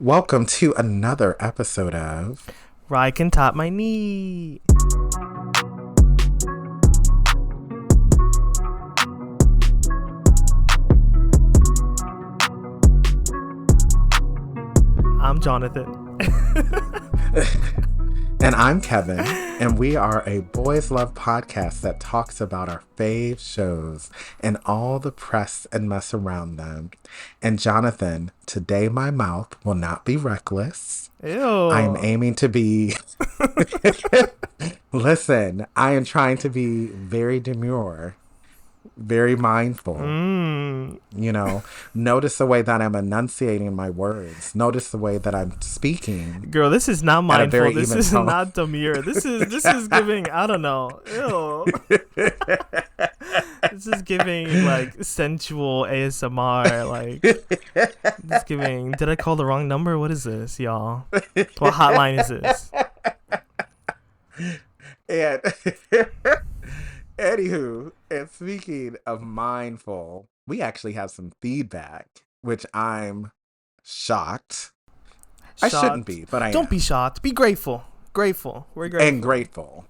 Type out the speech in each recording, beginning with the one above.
Welcome to another episode of Where I can top my knee. I'm Jonathan. And I'm Kevin, and we are a boys love podcast that talks about our fave shows and all the press and mess around them. And Jonathan, today my mouth will not be reckless. Ew. I'm aiming to be Listen, I am trying to be very demure, very mindful. Notice the way that I'm enunciating my words. Notice the way that I'm speaking. Girl, this is not mindful. This is tone. not Demure. This is giving, I don't know. Ew. This is giving like sensual ASMR. Like it's giving. Did I call the wrong number? What is this, y'all? What hotline is this? And anywho, and speaking of mindful, we actually have some feedback, which I'm shocked. I shouldn't be, but I Don't am. be shocked. Be grateful. Grateful. We're grateful. And grateful.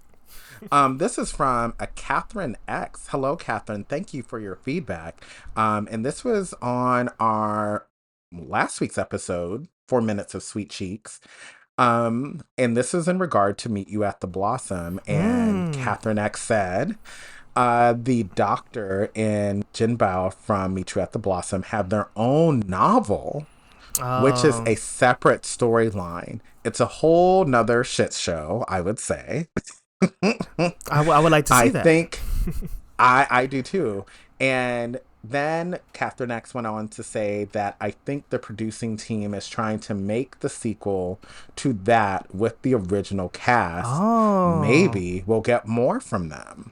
This is from a Catherine X. Hello, Catherine. Thank you for your feedback. And this was on our last week's episode, 4 Minutes of Sweet Cheeks. And this is in regard to Meet You at the Blossom. And Catherine X said, the doctor and Jin Bao from Meet You at the Blossom have their own novel, which is a separate storyline. It's a whole nother shit show, I would say. I would like to see that. I think I do too. And then Catherine X went on to say that I think the producing team is trying to make the sequel to that with the original cast. Oh. Maybe we'll get more from them.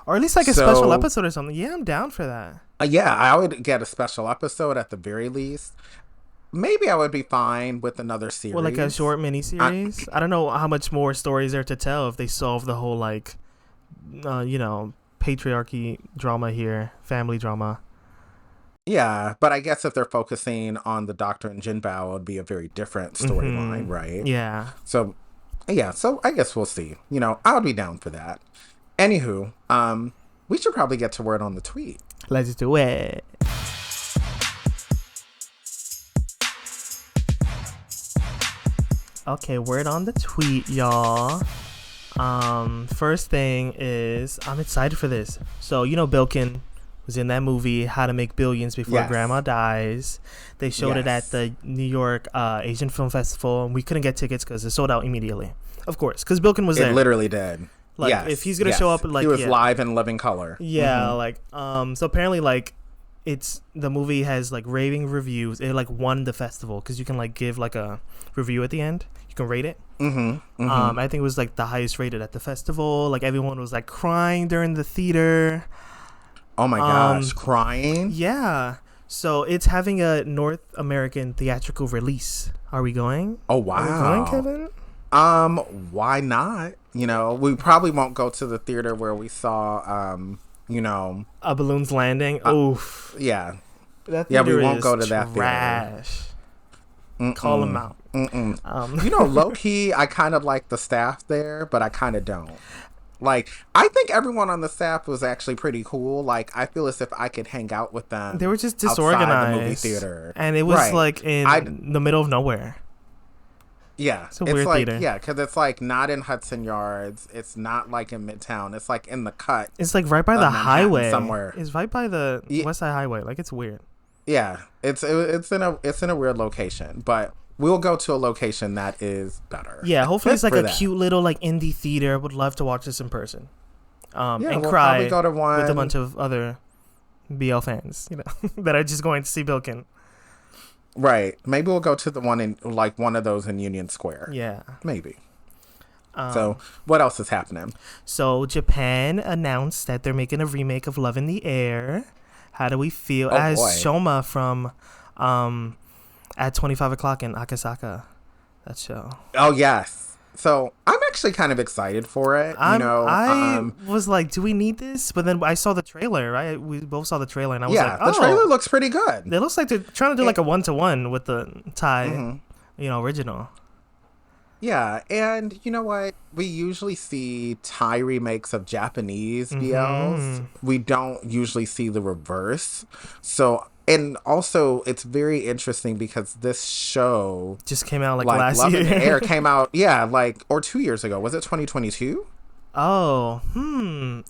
Or at least like a special episode or something. Yeah, I'm down for that. Yeah, I would get a special episode at the very least. Maybe I would be fine with another series. Or like a short mini series. I don't know how much more stories there to tell if they solve the whole like, patriarchy drama here, family drama. Yeah, but I guess if they're focusing on the Doctor and Jin Bao, it would be a very different storyline, right? Yeah. So I guess we'll see. I would be down for that. Anywho, we should probably get to word on the tweet. Let's do it. Okay, word on the tweet, y'all. First thing is, I'm excited for this. So, Bilkin was in that movie, How to Make Billions Before Grandma Dies. They showed it at the New York Asian Film Festival, and we couldn't get tickets because it sold out immediately. Of course, because Bilkin was there. It literally did. Like, if he's going to show up, like, he was live in living color. Yeah, so apparently, like, the movie has, like, raving reviews. It, like, won the festival because you can, like, give, like, a review at the end. You can rate it. I think it was, like, the highest rated at the festival. Like, everyone was, like, crying during the theater. Oh, my gosh. Crying? Yeah. So, it's having a North American theatrical release. Are we going? Oh, wow. Are we going, Kevin? Why not? We probably won't go to the theater where we saw, A Balloon's Landing. Oof. Yeah. That yeah, we theater won't is go to that trash. theater. Call them out. Low key, I kind of like the staff there, but I kind of don't. Like, I think everyone on the staff was actually pretty cool. Like, I feel as if I could hang out with them. They were just disorganized. The movie theater. And it was like in the middle of nowhere. Yeah. It's a weird theater. Yeah, because it's like not in Hudson Yards. It's not like in Midtown. It's like in the cut. It's like right by the highway. Somewhere. It's right by the West Side Highway. Like, it's weird. Yeah. It's in a weird location. But we'll go to a location that is better. Yeah, hopefully it's like a cute little like indie theater. Would love to watch this in person. And we'll cry go to one with a bunch of other BL fans, that are just going to see Bilkin. Right. Maybe we'll go to the one in like one of those in Union Square. Yeah. Maybe. So what else is happening? So Japan announced that they're making a remake of Love in the Air. How do we feel? As Shoma from At 25 O'Clock in Akasaka. That show. Oh, yes. So I'm actually kind of excited for it. I was like, do we need this? But then I saw the trailer, right? We both saw the trailer, and I was like, the trailer looks pretty good. It looks like they're trying to do like a 1-to-1 with the Thai original. Yeah, and you know what? We usually see Thai remakes of Japanese BLs. We don't usually see the reverse. So, and also, it's very interesting because this show just came out like like last Love year. in the Air came out, yeah, like or 2 years ago. Was it 2022? Oh,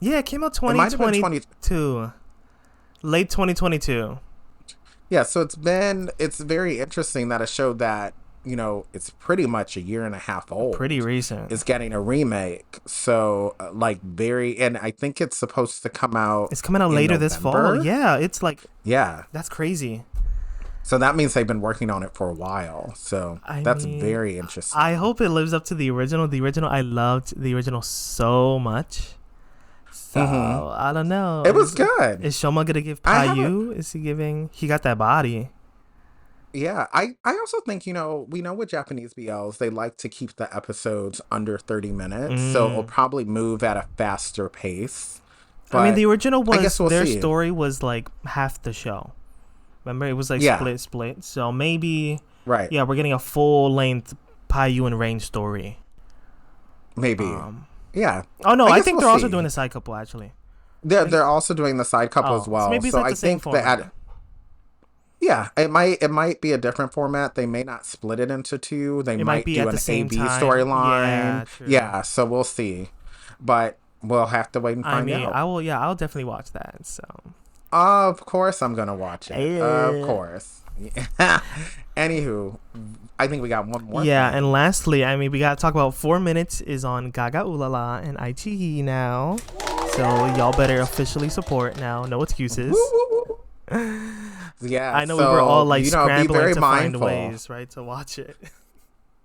yeah, it came out It might have been 2022, late 2022. Yeah, so it's very interesting that a show that it's pretty much a year and a half old, Pretty recent. is getting a remake. So like and I think it's supposed to come out. It's coming out later this fall. Yeah, it's like that's crazy. So that means they've been working on it for a while. So that's very interesting. I hope it lives up to the original. I loved the original so much. So I don't know. It was good. Is Shoma gonna give Payu? Is he giving? He got that body. Yeah, I also think, we know with Japanese BLs, they like to keep the episodes under 30 minutes. So it'll probably move at a faster pace. But I mean, the original was, their see. story was like half the show. Remember? It was like split. So maybe, right. Yeah, we're getting a full-length Payu and Rain story. Maybe. Yeah. Oh, no, I think they're also doing the side couple, actually. They're also doing the side couple as well. So maybe it's like the same format. Yeah, it might be a different format. They may not split it into two. They might do an A-B storyline. Yeah, so we'll see. But we'll have to wait and find out. I'll definitely watch that. So of course I'm gonna watch it. Yeah. Of course. Anywho, I think we got one more. Yeah, and lastly, we gotta talk about 4 Minutes is on Gagaoolala and iQiyi now. So y'all better officially support now. No excuses. Yeah, I know we were all like scrambling to mindful. Find ways, right, to watch it.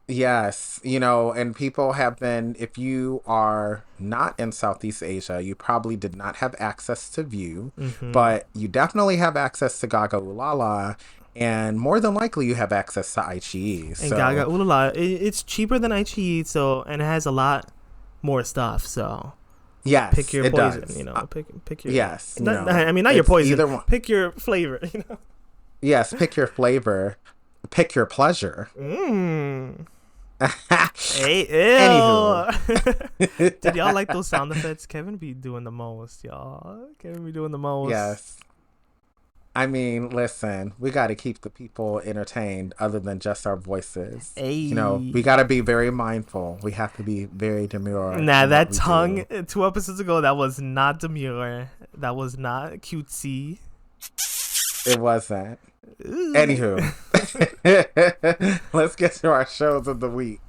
Yes, and people have been, if you are not in Southeast Asia, you probably did not have access to View, but you definitely have access to Gagaoolala, and more than likely you have access to iQiyi. And Gagaoolala, it's cheaper than iQiyi, and it has a lot more stuff, so... Yes, pick your poison, does. Pick your... Yes. Not your poison. Either one. Pick your flavor, Yes, pick your flavor. Pick your pleasure. Hey, ew. Did y'all like those sound effects? Kevin be doing the most, y'all. Yes. I mean, listen, we got to keep the people entertained other than just our voices. Hey. We got to be very mindful. We have to be very demure. Nah, that tongue 2 episodes ago, that was not demure. That was not cutesy. It wasn't. Anywho, let's get to our shows of the week.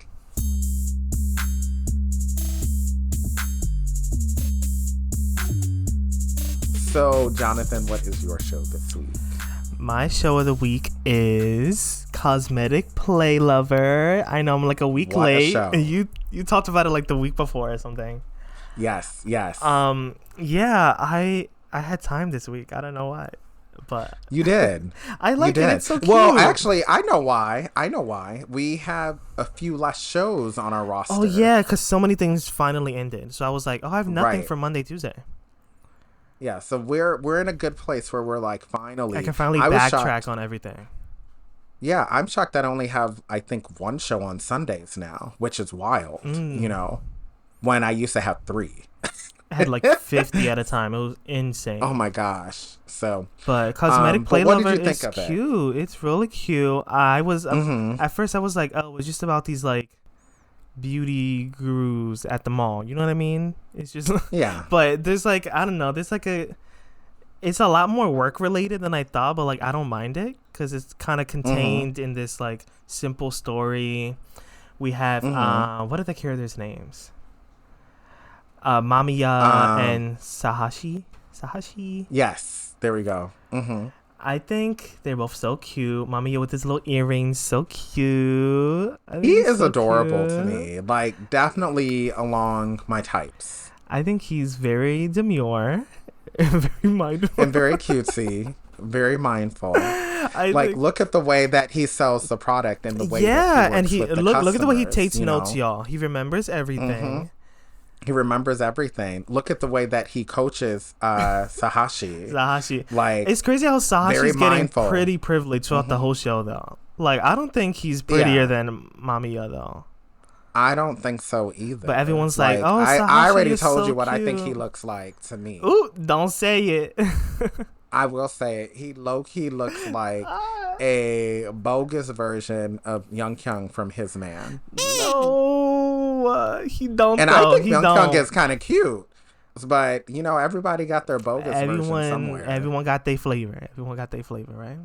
So, Jonathan, what is your show this week? My show of the week is Cosmetic Playlover. I know I'm like a week late. And you talked about it like the week before or something. Yes. Yeah, I had time this week. I don't know why. But you did. I like it. It's so cute. Well, actually, I know why. We have a few less shows on our roster. Oh, yeah, because so many things finally ended. So I was like, I have nothing for Monday, Tuesday. Yeah, so we're in a good place where we're like, finally. I can finally backtrack on everything. Yeah, I'm shocked that I only have, I think, 1 show on Sundays now, which is wild, when I used to have 3. I had like 50 at a time. It was insane. Oh my gosh. So, but Cosmetic Playlover is cute. It's really cute. I was at first I was like, oh, it's just about these like beauty gurus at the mall. You know what I mean? It's just But there's like, I don't know. There's like it's a lot more work related than I thought. But like, I don't mind it because it's kind of contained in this like simple story. We have what are the characters' names? Mamiya and Sahashi. Yes, there we go. I think they're both so cute. Mamiya with his little earrings, so cute. He is so adorable to me. Like, definitely along my types. I think he's very demure, very mindful, and very cutesy, very mindful. Look at the way that he sells the product and the way that he works with the look at the way he takes notes, y'all. He remembers everything. He remembers everything. Look at the way that he coaches Sahashi. Like, it's crazy how Sahashi's getting pretty privileged throughout the whole show, though. Like, I don't think he's prettier than Mamiya though. I don't think so either. But everyone's like, "Oh, I Sahashi already is told so you what cute. I think he looks like to me. Ooh, don't say it. I will say it. He low-key looks like a bogus version of Young Kyung from His Man. No, he don't. And though. I think he Young don't. Kyung is kind of cute. But, everybody got their bogus version somewhere. Everyone got their flavor. Right?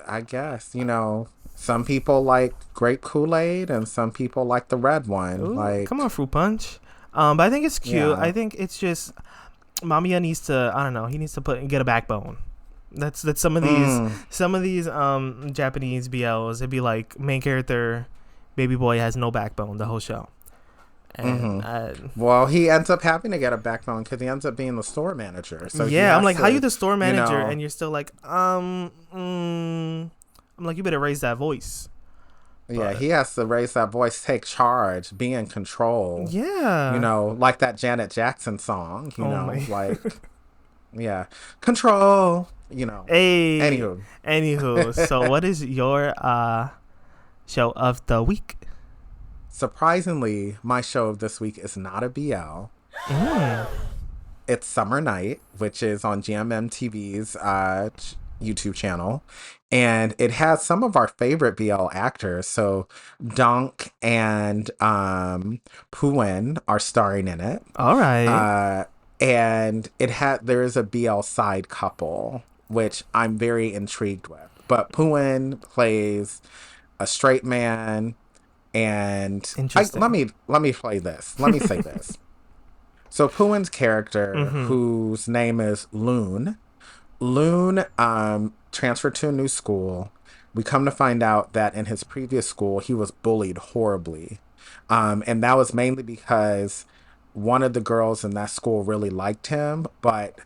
I guess, some people like grape Kool-Aid and some people like the red one. Ooh, come on, Fruit Punch. But I think it's cute. Yeah. I think it's just Mamiya needs to. I don't know. He needs to get a backbone. That's some of these Japanese BLs. It'd be like main character, baby boy has no backbone the whole show. And well, he ends up having to get a backbone because he ends up being the store manager. So yeah, I'm like, how you the store manager and you're still like, I'm like, you better raise that voice. Yeah, he has to raise that voice, take charge, be in control. Yeah, like that Janet Jackson song. Like, yeah, control. Hey. Anywho, so what is your show of the week? Surprisingly, my show of this week is not a BL. It's Summer Night, which is on GMM TV's YouTube channel. And it has some of our favorite BL actors. So Dunk and Puin are starring in it. All right. And there is a BL side couple, which I'm very intrigued with. But Puin plays a straight man. And let me play this. Let me say this. So Puin's character, whose name is Loon, transferred to a new school. We come to find out that in his previous school, he was bullied horribly. And that was mainly because one of the girls in that school really liked him, but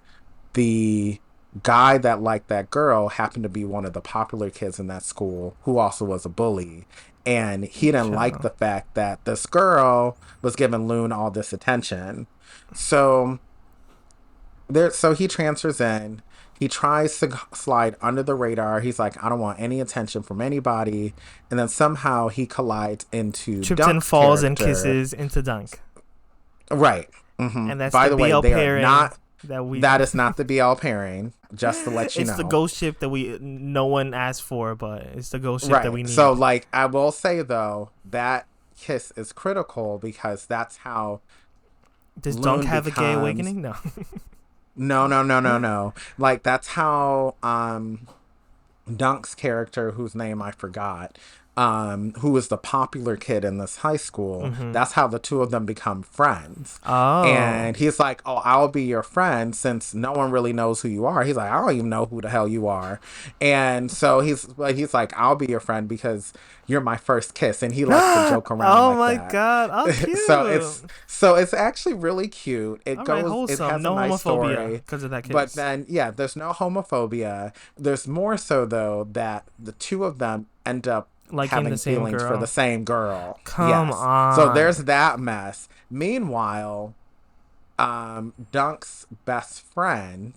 the guy that liked that girl happened to be one of the popular kids in that school who also was a bully. And he didn't like the fact that this girl was giving Loon all this attention. So he transfers in. He tries to slide under the radar. He's like, I don't want any attention from anybody. And then somehow he collides into Trips Dunk's and falls character. and kisses into Dunk. Right. Mm-hmm. And that's By the way, BL they pairing are not. that That is not the BL pairing. Just to let you know, it's the ghost ship that no one asked for, but it's the ghost ship that we need. So, like, I will say though, that kiss is critical because that's how. Does Dunk have a gay awakening? No. No. Like, that's how Dunk's character, whose name I forgot, who was the popular kid in this high school, that's how the two of them become friends. Oh. And he's like, oh, I'll be your friend since no one really knows who you are. He's like, I don't even know who the hell you are. And so he's like, I'll be your friend because you're my first kiss. And he likes to joke around. Oh like my that. God. Oh, cute. so it's actually really cute. It All goes, right, wholesome. it has no a nice homophobia story. Because of that kiss. But then, yeah, there's no homophobia. There's more so, though, that the two of them end up having feelings for the same girl. Come on. So there's that mess. Meanwhile, Dunk's best friend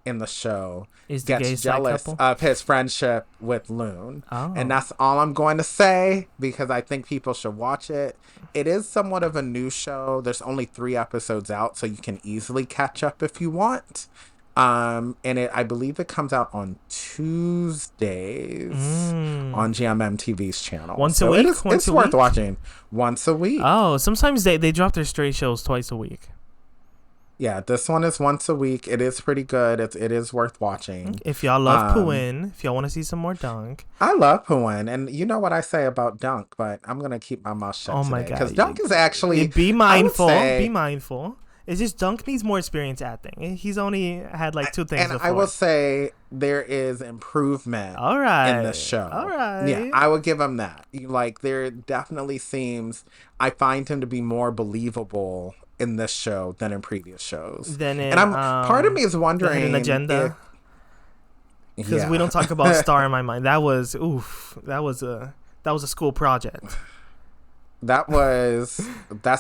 in the show gets jealous of his friendship with Loon. Oh. And that's all I'm going to say because I think people should watch it. It is somewhat of a new show. There's only 3 episodes out, so you can easily catch up if you want. And I believe it comes out on Tuesdays on GMM TV's channel. Once a week? It's worth watching. Once a week. Oh, sometimes they drop their straight shows twice a week. Yeah, this one is once a week. It is pretty good. It is worth watching. If y'all love Puin, if y'all want to see some more Dunk. I love Puin, and you know what I say about Dunk, but I'm going to keep my mouth shut today. Oh my God. Because Dunk is actually... Be mindful. Be mindful. It's just Dunk needs more experience acting. He's only had like 2 things and before. I will say there is improvement in this show. All right. Yeah, I would give him that. Like, there definitely seems... I find him to be more believable in this show than in previous shows. Part of me is wondering... An agenda. Because we don't talk about Star in my mind. That was a school project. That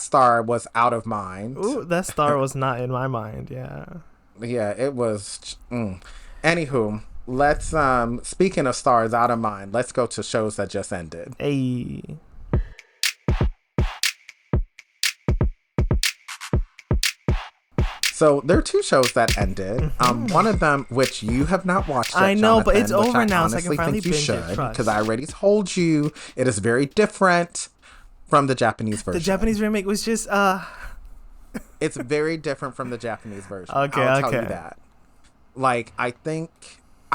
star was out of mind. Ooh, that star was not in my mind. Yeah. Yeah, it was. Anywho, let's speaking of stars out of mind, let's go to shows that just ended. Hey. So there are two shows that ended. One of them, which you have not watched yet, I know, Jonathan, but it's which over I now, so I honestly can finally think you binge it. should, Trust. because I already told you it is very different from the Japanese version. The Japanese remake was just It's very different from the Japanese version. Okay, I'll tell okay. you that. Like, I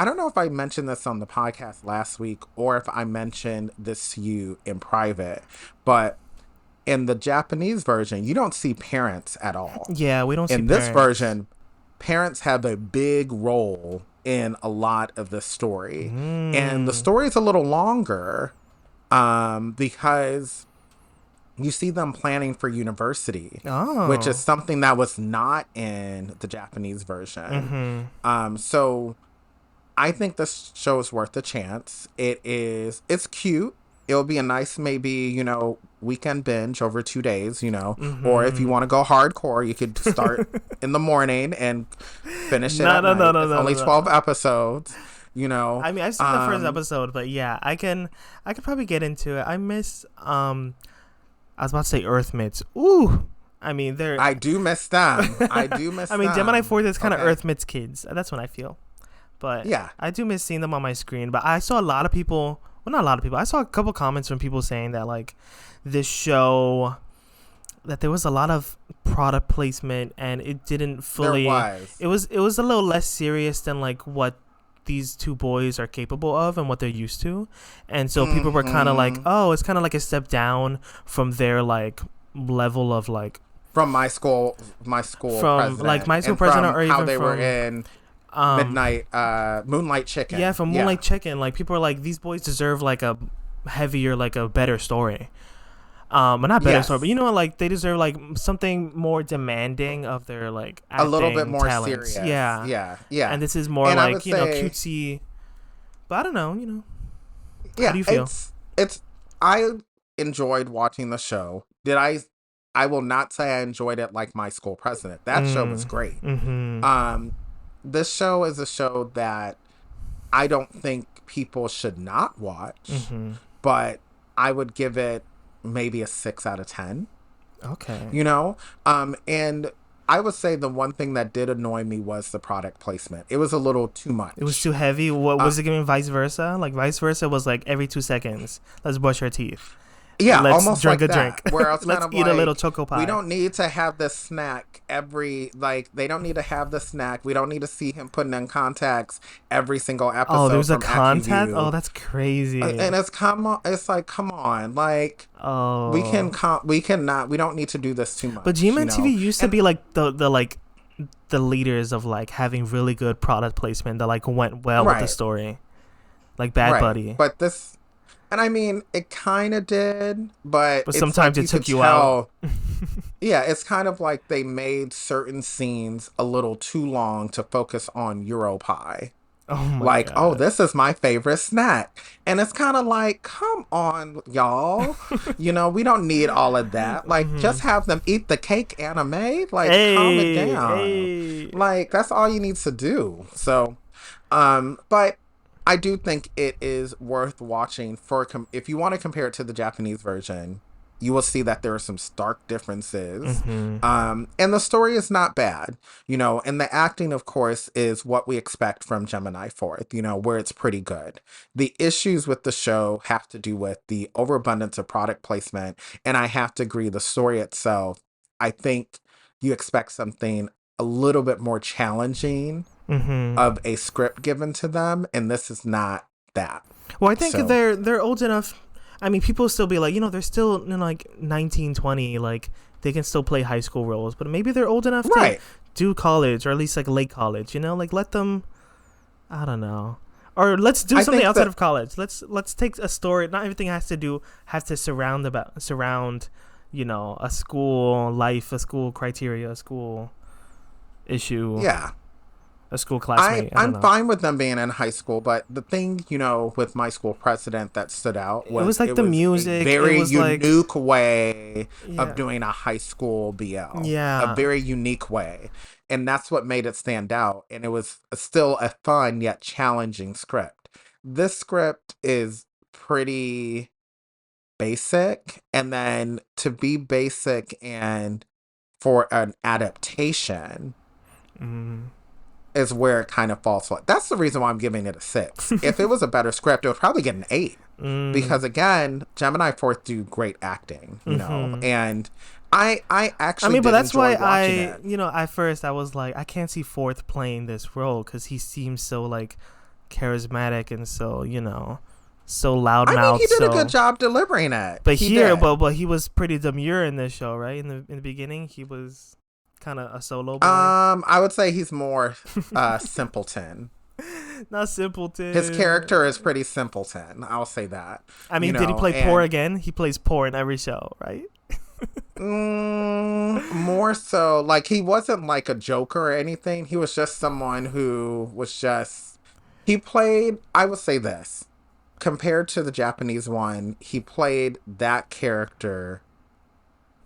don't know if I mentioned this on the podcast last week or if I mentioned this to you in private, but in the Japanese version, you don't see parents at all. Yeah, we don't see In parents. this version, parents have a big role in a lot of the story. And the story is a little longer because you see them planning for university, which is something that was not in the Japanese version. So I think this show is worth a chance. It's cute. It'll be a nice, maybe, weekend binge over 2 days, or if you want to go hardcore, you could start in the morning and finish it at night. It's only 12 episodes, I mean, I've seen the first episode, but yeah, I can probably get into it. I miss, I was about to say Earthmates. Ooh. I mean, I do miss them. I mean, Gemini 4 is kind of Earthmates kids. That's what I feel. But yeah, I do miss seeing them on my screen. But I saw a lot of people, well, not a lot of people. I saw a couple comments from people saying that, like, this show, that there was a lot of product placement and it didn't fully. There was. It was a little less serious than, like, what these two boys are capable of and what they're used to. And so people were kind of like, oh, it's kind of like a step down from their, like, level of, like, from my school from president, like my school president, or how even they from, were in Moonlight Chicken. Yeah, from Moonlight Chicken. Like, people are like, these boys deserve like a heavier, like a better story. But not better story, but like they deserve like something more demanding of their like acting, a little bit more talents. serious. Yeah. And this is more and like cutesy. But I don't know. Yeah, how do you feel? It's. I enjoyed watching the show. I will not say I enjoyed it like My School President. That show was great. This show is a show that I don't think people should not watch, but I would give it maybe a 6 out of 10. Okay. And I would say the one thing that did annoy me was the product placement. It was a little too much. It was too heavy. What was it giving vice versa? Like, vice versa was like every 2 seconds, let's brush our teeth. Yeah, let's almost drink like a that, drink. Where I was let's kind of eat a little choco pie. We don't need to have this snack they don't need to have the snack. We don't need to see him putting in contacts every single episode. Oh, there's a contact? iQiyi. Oh, that's crazy. And it's like, come on. Like, we don't need to do this too much. But GMM TV used to be like the leaders of like having really good product placement that like went well with the story. Like Bad Buddy. But this... And I mean, it kind of did, but sometimes it took you out. Yeah, it's kind of like they made certain scenes a little too long to focus on Europie. Oh my God. Oh, this is my favorite snack. And it's kind of like, come on, y'all. We don't need all of that. Like, just have them eat the cake anime. Like, calm it down. Like, that's all you need to do. So, but I do think it is worth watching if you want to compare it to the Japanese version. You will see that there are some stark differences. And the story is not bad, and the acting, of course, is what we expect from Gemini 4th, where it's pretty good. The issues with the show have to do with the overabundance of product placement. And I have to agree, the story itself, I think you expect something a little bit more challenging of a script given to them, and this is not that. Well, I think they're old enough. I mean, people still be like, they're still in like 19, 20, like they can still play high school roles, but maybe they're old enough to do college, or at least like late college, like let them, I don't know. Or let's do something outside of college. Let's take a story. Not everything has to surround a school life, a school criteria, a school issue. Yeah. a school classmate. I don't I'm know. fine with them being in high school, but the thing, with my school president that stood out It was was like it the was a music. It very was like, unique way of yeah, doing a high school BL. A yeah. very unique way. And that's what made it stand out. And it was still a fun yet challenging script. This script is pretty basic. And then to be basic and for an adaptation Mm. is where it kind of falls flat. That's the reason why I'm giving it a 6. If it was a better script, it would probably get an 8. Because again, Gemini Fourth do great acting, and I actually But did that's enjoy why watching it. at first I was like, I can't see Fourth playing this role because he seems so like charismatic and so so I mean, loudmouth. he did a So, good job delivering it. but He here, did. but he was pretty demure in this show, right? In the beginning, he was kind of a solo boy. I would say he's more simpleton. Not simpleton. His character is pretty simpleton. I'll say that. I mean, did he play poor again? He plays poor in every show, right? More so, like he wasn't like a joker or anything. He was just someone who was just. He played. I would say this, compared to the Japanese one, he played that character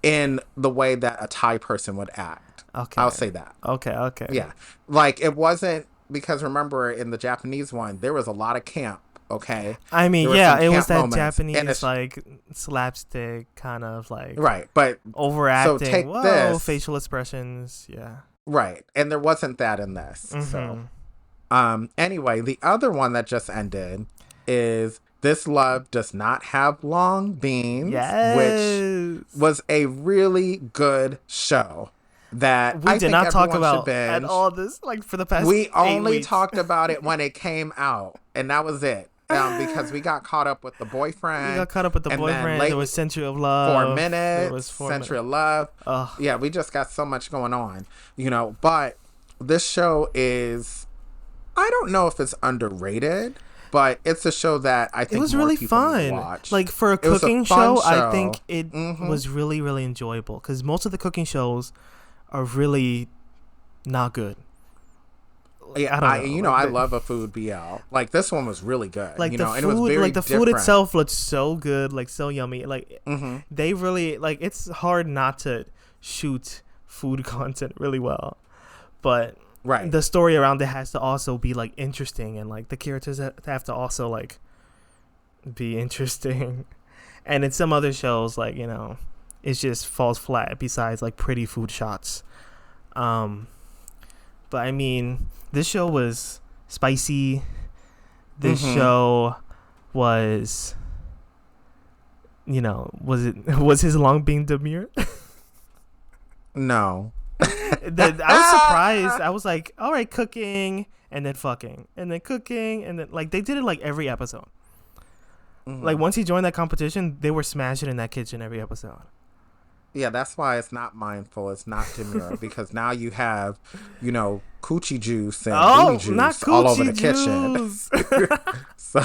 in the way that a Thai person would act. Okay. I'll say that. Okay. Yeah, like it wasn't because remember in the Japanese one there was a lot of camp. Okay. I mean, yeah, it was that moments, Japanese like slapstick kind of like right, but overacting. So take Whoa, this, facial expressions. Yeah. right, and there wasn't that in this. Mm-hmm. So, anyway, the other one that just ended is This Love Does Not Have Long Beans, Yes. which was a really good show. That we I did not talk about binge. at all this like for the past. We 8 only weeks. talked about it when it came out, and that was it. Because we got caught up with the boyfriend. We got caught up with the boyfriend. There was Century of Love. 4 minutes. There was Century of Love. Ugh. Yeah, we just got so much going on, But this show is, I don't know if it's underrated, but it's a show that I think it was more really people need to fun. watch. Like for a It was cooking fun show, I think it Mhm. was really, really enjoyable because most of the cooking shows are really not good. Yeah, I don't know. I love a food BL. Like this one was really good. Like the and food, it was very like the food different. itself looked so good, like so yummy. Like they really like. It's hard not to shoot food content really well, but right. the story around it has to also be like interesting, and like the characters have to also like be interesting. And in some other shows, like it just falls flat. Besides like pretty food shots, but I mean, this show was spicy. This show was, was his long being demure? No. I was surprised. I was like, all right, cooking and then fucking and then cooking and then like they did it like every episode. Like once he joined that competition, they were smashing in that kitchen every episode. Yeah, that's why it's not mindful. It's not demure because now you have, coochie juice and booty juice not all over the juice. kitchen. So,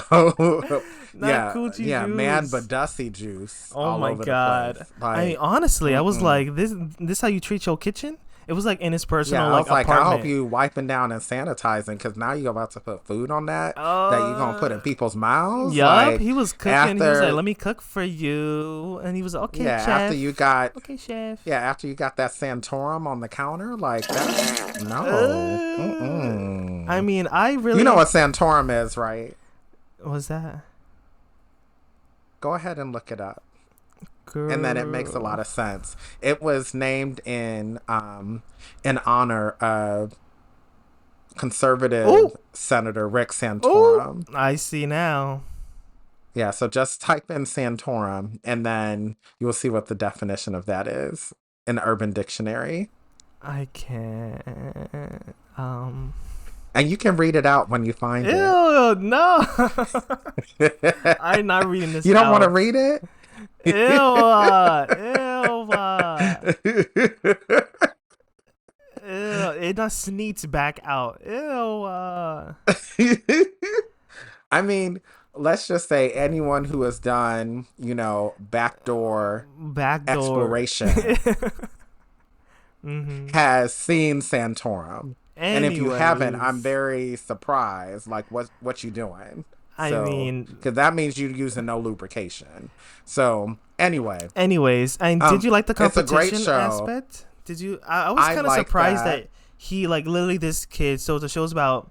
coochie juice. man, Badussi juice. Oh all my over god! The place. Like, I mean, honestly, I was like, this how you treat your kitchen? It was like in his personal I was like, apartment. I hope you wiping down and sanitizing because now you're about to put food on that you're gonna put in people's mouths. Yup, like, he was cooking. He was like, "Let me cook for you," and he was like, "Okay, chef." After you got okay, chef. Yeah, after you got that Santorum on the counter, like that. No. I mean, I really. You know what Santorum is, right? What's that? Go ahead and look it up. Girl. And then it makes a lot of sense. It was named in honor of conservative Senator Rick Santorum. Ooh, I see now. Yeah, so just type in Santorum and then you will see what the definition of that is in Urban Dictionary. I can't. And you can read it out when you find it. Ew, no. I'm not reading this. You don't want to read it? Ew. It just sneaks back out. Ew. I mean, let's just say anyone who has done, backdoor exploration has seen Santorum. And if you haven't, I'm Anyways, very surprised. Like, what you doing? I So, mean, because that means you're using no lubrication. So, anyway, and did you like the it's a great competition show. aspect? Did you? I was I kind of like surprised that. that he like literally this kid. So the show's about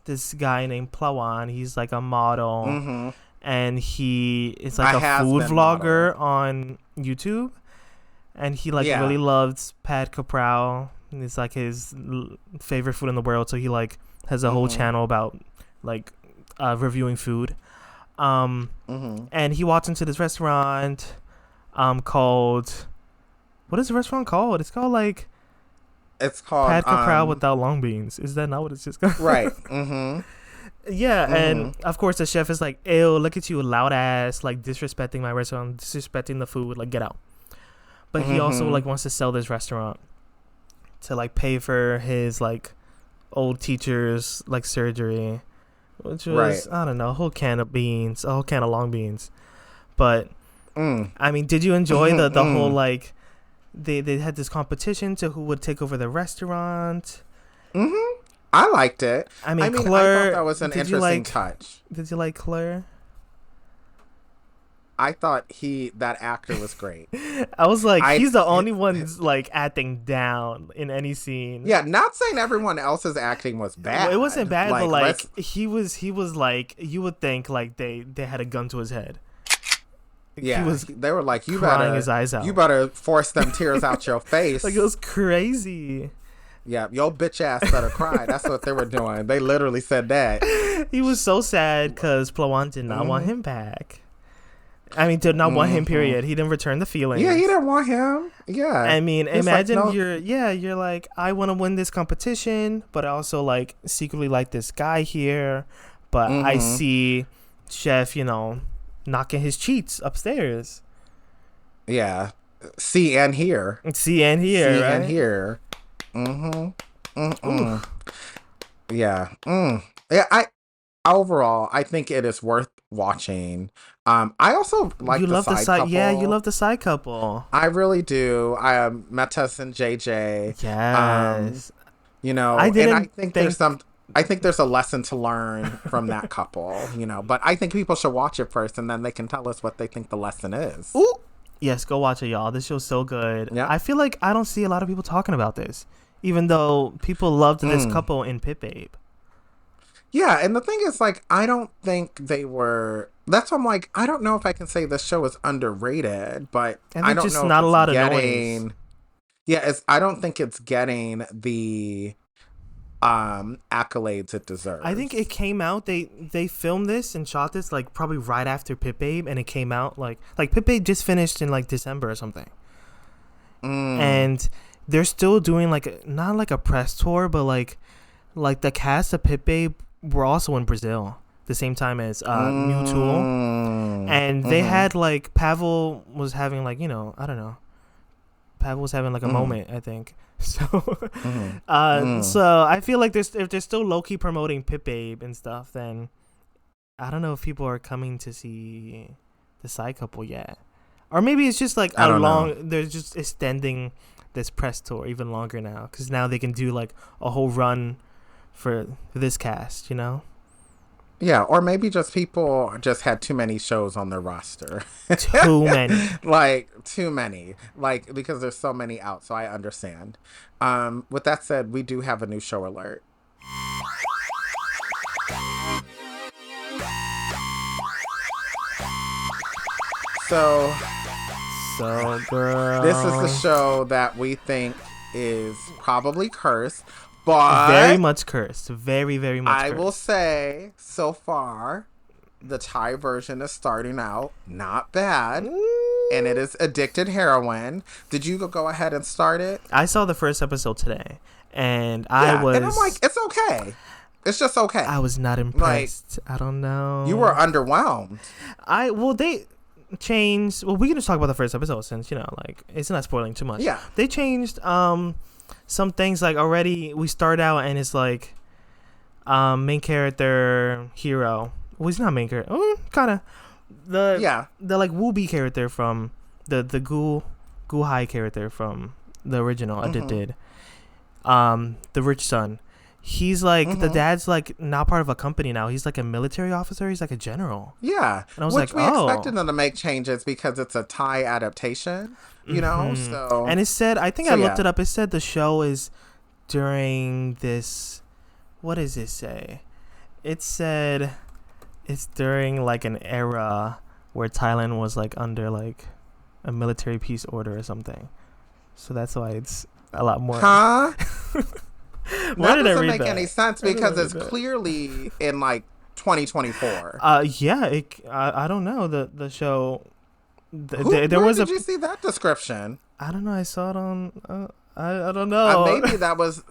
this guy named Plawan. He's like a model, Mm-hmm. and he is like A a food has-been model. vlogger on YouTube, and he like Yeah. really loves pad capral. It's like his favorite food in the world. So he like has a whole Mm-hmm. channel about like reviewing food. Mm-hmm. And he walks into this restaurant called, what is the restaurant called? It's called like It's called pad capral without long beans. Is that not what it's just called? right. Mm-hmm. Yeah, Mm-hmm. and of course the chef is like, ew, look at you, loud ass, like disrespecting my restaurant, disrespecting the food, like get out. But he also Mm-hmm. like wants to sell this restaurant to like pay for his like old teacher's like surgery, which Right. was, I don't know, a whole can of beans, a whole can of long beans. But Mm. I mean, did you enjoy Mm-hmm. the whole like they had this competition to who would take over the restaurant? Mm-hmm. I liked it. I mean, I Claire, thought that was an interesting touch. did you like Claire? I thought that actor was great. I was like, I he's the only one that's like acting down in any scene. Yeah, not saying everyone else's acting was bad. Well, it wasn't bad, Like, but like he was like, you would think like they had a gun to his head. yeah, he was they were like, crying his eyes out. you better force them tears out your face. Like it was crazy. Yeah, your bitch ass better cry. That's what they were doing. They literally said that. He was so sad because Plawan did not want him back. I mean, did not want him. Period. He didn't return the feelings. Yeah, he didn't want him. Yeah. I mean, It's imagine like, no. you're like, I want to win this competition, but I also like secretly like this guy here, but I see Chef, knocking his cheats upstairs. Yeah. See and hear. See and hear, See right? and hear. Yeah. Yeah. Overall, I think it is worth watching. I also like You the love side couple. yeah, you love the side couple. I really do. Metas and JJ. Yes. I think I think there's a lesson to learn from that couple, but I think people should watch it first and then they can tell us what they think the lesson is. Ooh. Yes, go watch it, y'all. This show's so good. Yeah. I feel like I don't see a lot of people talking about this, even though people loved this couple in Pit Babe. Yeah, and the thing is, like, I don't think they were. That's why I'm like, I don't know if I can say this show is underrated, but I don't just know. not if a it's lot of getting, noise. Yeah, I don't think it's getting the accolades it deserves. I think it came out. They filmed this and shot this like probably right after Pit Babe, and it came out like Pit Babe just finished in like December or something, and they're still doing like not like a press tour, but like the cast of Pit Babe were also in Brazil the same time as New Tool, and they had like Pavel was having like I don't know, Pavel was having like a moment, I think. So, so I feel like if they're still low key promoting Pit Babe and stuff, then I don't know if people are coming to see the side couple yet, or maybe it's just like they're just extending this press tour even longer now because now they can do like a whole run for this cast, Yeah, or maybe just people just had too many shows on their roster. Too many. Too many. Because there's so many out, so I understand. With that said, we do have a new show alert. So, girl, this is the show that we think is probably cursed, but very much cursed. Very, very much I cursed. will say, so far, the Thai version is starting out not bad, and it is Addicted Heroin. Did you go ahead and start it? I saw the first episode today, and I was... And I'm like, it's okay. It's just okay. I was not impressed. I don't know. You were underwhelmed. They changed... Well, we can just talk about the first episode since, it's not spoiling too much. Yeah. They changed some things, like, already we start out and it's like main character, hero. Well, he's not main character. Kind of. The like Wooby character from the Goo High character from the original Addicted. The rich son. he's like the dad's like not part of a company now. He's like a military officer. He's like a general. Yeah, and I was which like, we expected them to make changes because it's a Thai adaptation, you know. So and it said, I think I looked it up. It said the show is during this. What does it say? It said it's during like an era where Thailand was like under like a military peace order or something. So that's why it's a lot more. Huh? Why that did I doesn't read make that? any sense because it's clearly in like 2024. Yeah. I don't know the show. There was did you see that description? I don't know. I saw it on. I don't know. Maybe that was.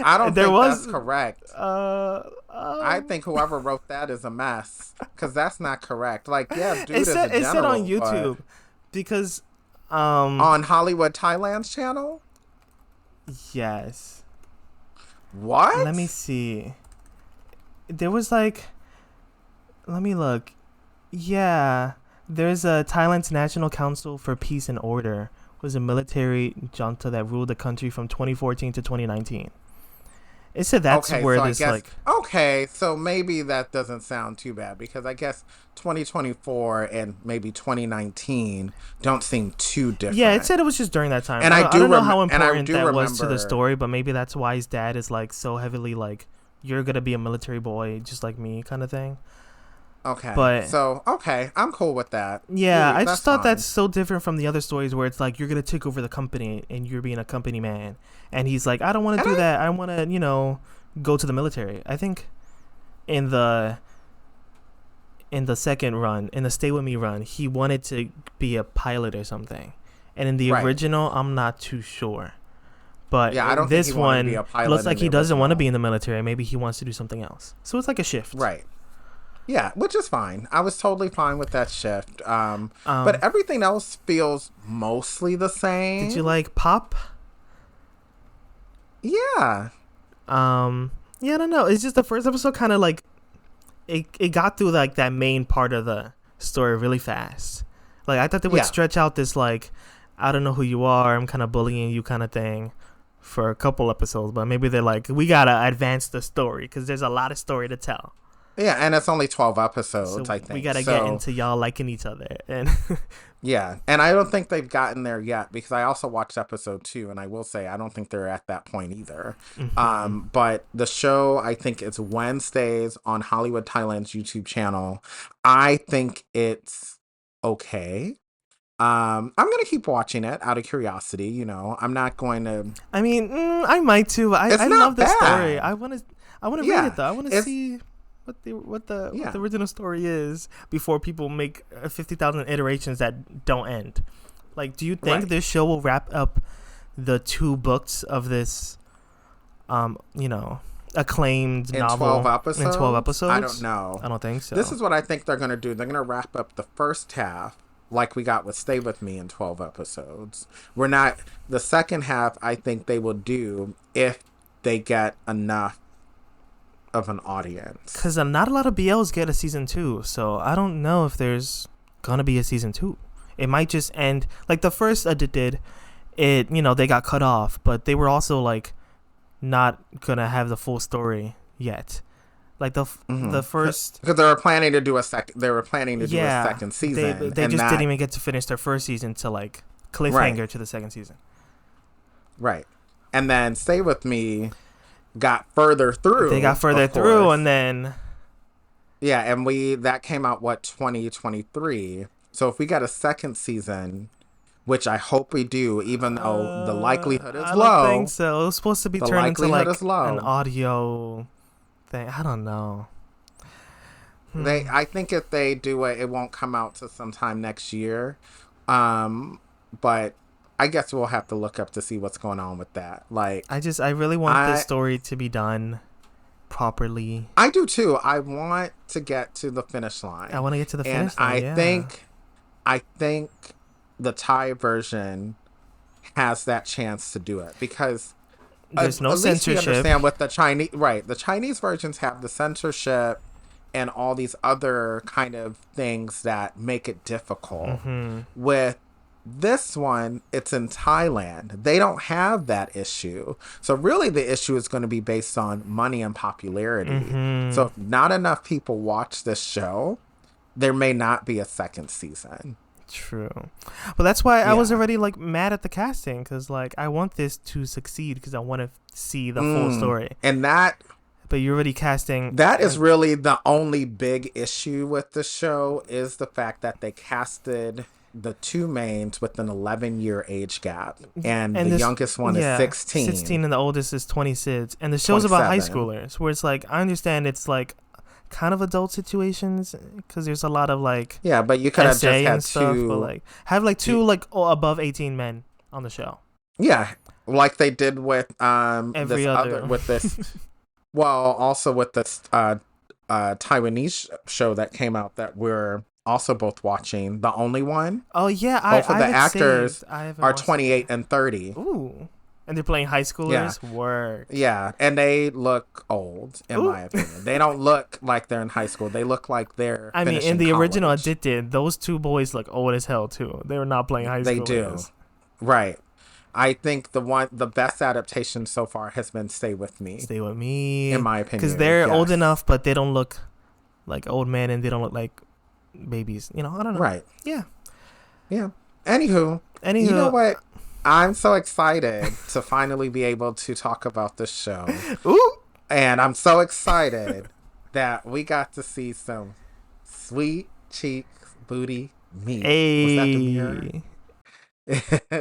I don't think that's correct. I think whoever wrote that is a mess because that's not correct. Like, yeah, dude, it said on YouTube because on Hollywood Thailand's channel. Yes. What? Let me see. There was like, let me look. Yeah, there's a Thailand's National Council for Peace and Order was a military junta that ruled the country from 2014 to 2019. It said that's where this like. Okay, so maybe that doesn't sound too bad because I guess 2024 and maybe 2019 don't seem too different. Yeah, it said it was just during that time. And I don't know how important that was to the story, but maybe that's why his dad is like so heavily like, you're gonna be a military boy just like me kind of thing. Okay. But so I'm cool with that. Yeah, I just thought that's so different from the other stories where it's like you're gonna take over the company and you're being a company man, and he's like, I don't want to do that. I want to, go to the military. I think in the second run, in the Stay With Me run, he wanted to be a pilot or something, and in the original, I'm not too sure. But yeah, I don't this think one looks like he doesn't want to be in the military. Maybe he wants to do something else. So it's like a shift, right? Yeah, which is fine. I was totally fine with that shift. But everything else feels mostly the same. Did you like Pop? Yeah. Yeah, I don't know. It's just the first episode kind of like it got through like that main part of the story really fast. Like I thought they would stretch out this like, I don't know who you are, I'm kind of bullying you kind of thing for a couple episodes, but maybe they're like, we gotta advance the story because there's a lot of story to tell. Yeah, and it's only 12 episodes, so I think. We gotta get into y'all liking each other. And yeah, and I don't think they've gotten there yet because I also watched episode 2, and I will say I don't think they're at that point either. Mm-hmm. But the show, I think it's Wednesdays on Hollywood Thailand's YouTube channel. I think it's okay. I'm gonna keep watching it out of curiosity. I'm not going to. I mean, I might too. I love the story. I want to read it though. I want to see what the original story is before people make 50,000 iterations that don't end. Like, do you think this show will wrap up the 2 books of this, acclaimed novel 12 episodes? In 12 episodes? I don't know. I don't think so. This is what I think they're going to do. They're going to wrap up the first half like we got with Stay With Me in 12 episodes. The second half I think they will do if they get enough of an audience, because not a lot of BLs get a season 2, so I don't know if there's gonna be a season 2. It might just end like the first did. It they got cut off, but they were also like not gonna have the full story yet. Like the first, because they were planning to do a second. They were planning to do a second season. They just didn't even get to finish their first season to like cliffhanger to the second season. Right, and then Stay With Me got further through. They got further through, and then and that came out 2023. So if we got a second season, which I hope we do, even though the likelihood is low. I don't think so. It was supposed to be turned into like an audio thing. I don't know. I think if they do it, it won't come out to sometime next year. But I guess we'll have to look up to see what's going on with that. Like, I really want this story to be done properly. I do too. I want to get to the finish line. I want to get to the finish line. I think the Thai version has that chance to do it because there's no censorship. We understand with the Chinese, right? The Chinese versions have the censorship and all these other kind of things that make it difficult. With This one, it's in Thailand. They don't have that issue. So really the issue is going to be based on money and popularity. So if not enough people watch this show, there may not be a second season. True. Well, that's why I was already like mad at the casting, because like I want this to succeed because I want to see the full story. And that... But you're already casting... That is really the only big issue with the show, is the fact that they casted the two mains with an 11-year age gap. And the youngest one is 16. 16 and the oldest is 26. And the show's about high schoolers, where it's like, I understand it's like kind of adult situations, because there's a lot of like... Yeah, but you could have just had stuff, two... But like, have like two like above 18 men on the show. Yeah, like they did with every this other... with this... Well, also with this Taiwanese show that came out that we're also both watching, The Only One. Oh, yeah. Both of the actors are 28 and 30. Ooh. And they're playing high schoolers? Yeah. Work. Yeah, and they look old, in my opinion. They don't look like they're in high school. They look like they're in the original Addicted, those two boys look old as hell, too. They were not playing high schoolers. They do. Right. I think the best adaptation so far has been Stay With Me. Stay With Me. In my opinion. Because they're old enough, but they don't look like old men, and they don't look like babies. You know, I don't know. Right. Yeah. Yeah. Anywho, you know what? I'm so excited to finally be able to talk about this show. Ooh. And I'm so excited that we got to see some sweet cheeks, booty, meat. Hey. Was that Demure?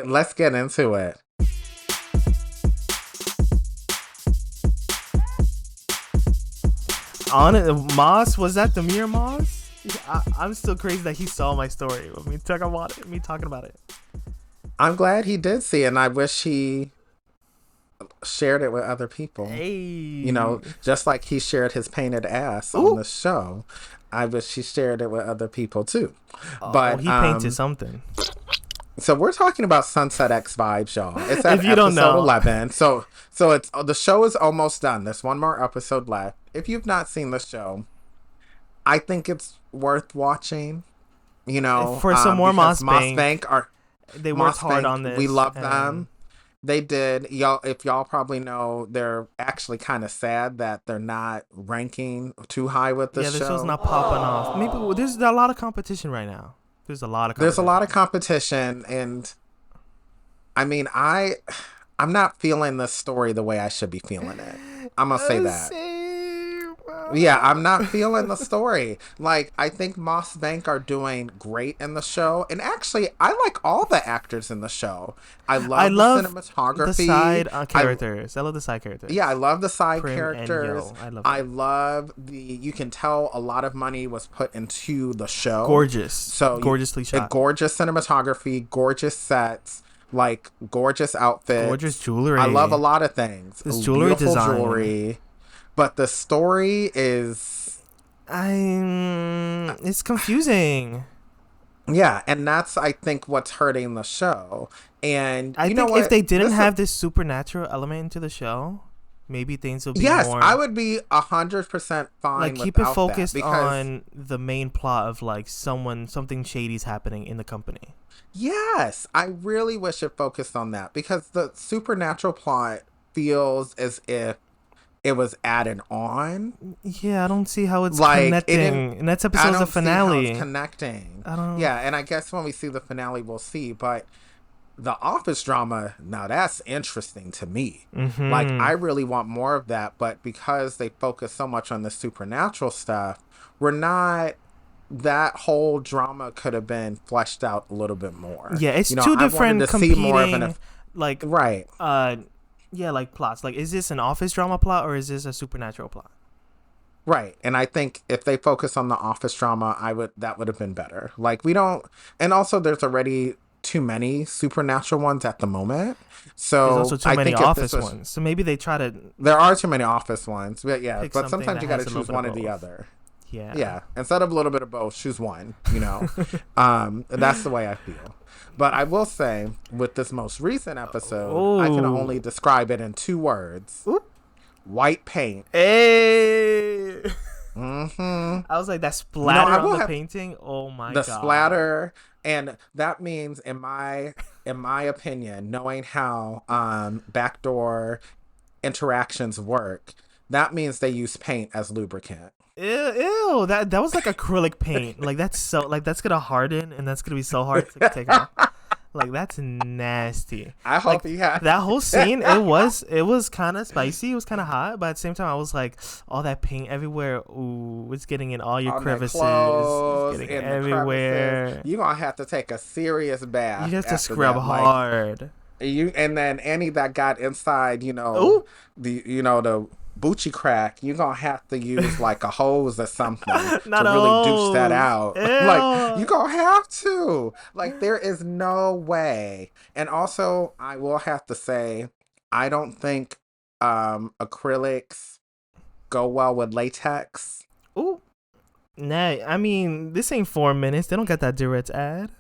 Let's get into it. Moss, was that Demure Moss? I'm still crazy that he saw my story. Me talking about it. I'm glad he did see it, and I wish he shared it with other people. Hey. You know, just like he shared his painted ass on the show. I wish he shared it with other people too. But he painted something. So we're talking about SunsetxVibes, y'all. It's at if you don't know. 11. So it's the show is almost done. There's one more episode left. If you've not seen the show, I think it's worth watching. You know, for some more Moss Bank they worked hard on this. We love them. They did. Y'all, if y'all probably know, they're actually kind of sad that they're not ranking too high with this show. Yeah, the show's not popping off. Maybe there's a lot of competition right now. There's a lot of competition, and I mean, I'm not feeling this story the way I should be feeling it. I'm gonna say that. Yeah, I'm not feeling the story. Like, I think Moss Bank are doing great in the show, and actually, I like all the actors in the show. I love the cinematography. The side characters. I love the side characters. Yeah, I love the side characters. I love you can tell a lot of money was put into the show. Gorgeous. So gorgeously shot. Gorgeous cinematography, gorgeous sets, like gorgeous outfits. Gorgeous jewelry. I love a lot of things. This jewelry design. Jewelry. But the story is... it's confusing. Yeah, and that's, I think, what's hurting the show. And I think if they didn't have this supernatural element into the show, maybe things would be more... Yes, I would be 100% fine like, keep it focused on the main plot of, like, something shady's happening in the company. Yes, I really wish it focused on that, because the supernatural plot feels as if it was added on. Yeah, I don't see how it's like, connecting. And that's episode's the finale. See how it's connecting. Yeah, and I guess when we see the finale, we'll see. But the office drama, now that's interesting to me. Mm-hmm. Like, I really want more of that. But because they focus so much on the supernatural stuff, we're not... That whole drama could have been fleshed out a little bit more. Yeah, it's two different competing... more of an, like, right. Yeah, like plots. Like, is this an office drama plot or is this a supernatural plot? Right. And I think if they focus on the office drama, that would have been better. Like, we don't, and also there's already too many supernatural ones at the moment. So there's also too many office ones. So maybe they try to... There are too many office ones. But yeah, but sometimes you got to choose one or the other. Yeah. Yeah. Instead of a little bit of both, choose one, you know. That's the way I feel. But I will say, with this most recent episode, I can only describe it in 2 words. Ooh. White paint. Hey! Mm-hmm. I was like, that splatter I on will the have painting. Oh my the god. splatter, and that means, in my opinion, knowing how backdoor interactions work, that means they use paint as lubricant. Ew, ew, that was like acrylic paint. Like that's so like that's gonna harden and that's gonna be so hard to take off. Like that's nasty. I Like hope you have that whole scene, it was kind of spicy. It was kind of hot, but at the same time, I was like, all that paint everywhere. Ooh, it's getting in all your on the crevices. clothes, It's getting in the crevices. everywhere. You're gonna have to take a serious You bath have to after scrub that. Like hard. and then any that got inside, Ooh, the Bucci crack, you're gonna have to use like a hose or something to not a really douche that hose. out. Like you Ew. gonna have to. Like there is no way. And also, I will have to say, I don't think acrylics go well with latex. Ooh. Nah, I mean, this ain't 4 minutes. They don't got that direct ad.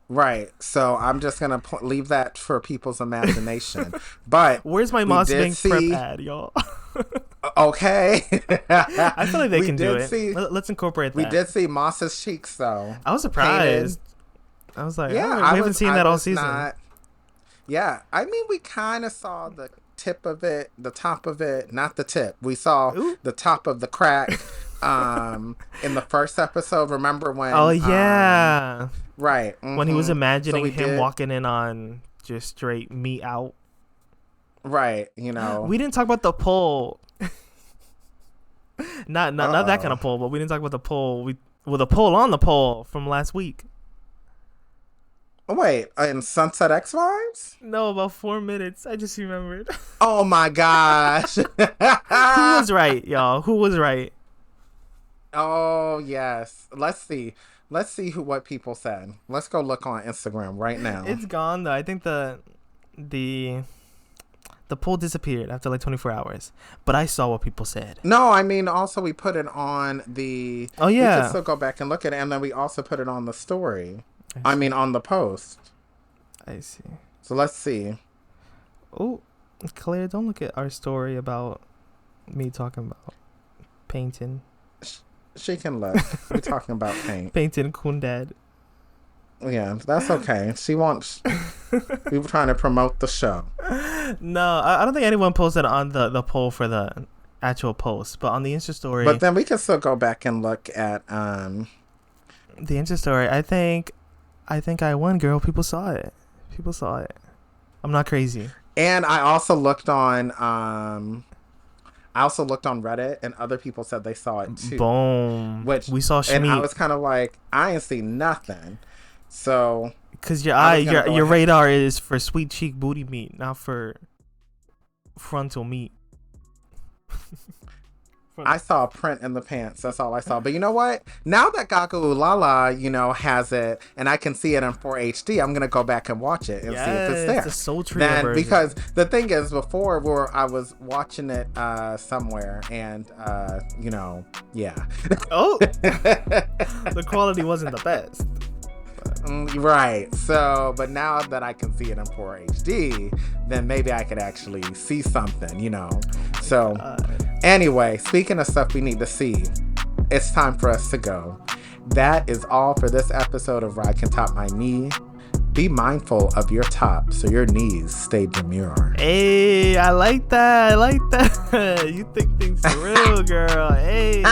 Right. So I'm just gonna leave that for people's imagination. But Where's my we Moss did Bank prep see. ad, y'all? Okay. I feel like they we can do did it. see. Let's incorporate that. We did see Moss's cheeks though. I was Painted. surprised. I was like, Yeah, oh, we haven't seen that all season. Yeah, I mean, we kind of saw the tip of it, the top of it, not the tip. We saw Ooh. the top of the crack in the first episode. Remember when? Oh yeah, right. when he was imagining him did, walking in on just straight meat out. Right. We didn't talk about the pole. not that kind of pole, but we didn't talk about the pole. The pole on the pole from last week. Wait, in Sunset X Vibes? No, about 4 minutes. I just remembered. Oh my gosh. Who was right, y'all? Who was right? Oh yes. Let's see. What people said. Let's go look on Instagram right now. It's gone though. I think the poll disappeared after like 24 hours. But I saw what people said. No, I mean also we put it on the. Oh yeah. We can still go back and look at it, and then we also put it on the story. I mean on the post. I see. So let's see. Oh, Claire, don't look at our story about me talking about painting. She can look. We're talking about paint. Painting Kundad. Yeah, that's okay. She wants. We were trying to promote the show. No, I don't think anyone posted on the poll for the actual post, but on the Insta story. But then we can still go back and look at the Insta story. I think I won, girl. People saw it. I'm not crazy. And I also looked on Reddit, and other people said they saw it too. Boom. Which we saw Schmeat. And I was kind of like, I ain't seen nothing. So because your radar is for sweet cheek booty meat, not for frontal meat. I saw a print in the pants. That's all I saw. But you know what? Now that Gagaoolala, has it, and I can see it in 4HD, I'm gonna go back and watch it and see if it's there. The sultry version. Because the thing is, before I was watching it somewhere, and yeah. Oh, the quality wasn't the best. Right. So, but now that I can see it in 4HD, then maybe I could actually see something, So, anyway, speaking of stuff we need to see, it's time for us to go. That is all for this episode of Ride Can Top My Knee. Be mindful of your top so your knees stay demure. Hey, I like that. You think things through, girl. Hey.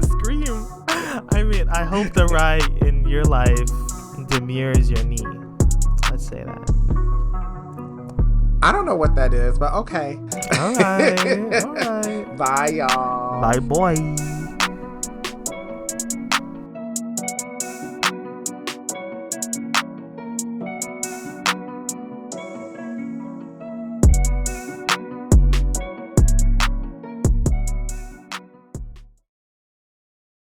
Scream. I mean, I hope the ride in your life demures your knee. Let's say that. I don't know what that is, but okay. All right. Bye, y'all. Bye, boy.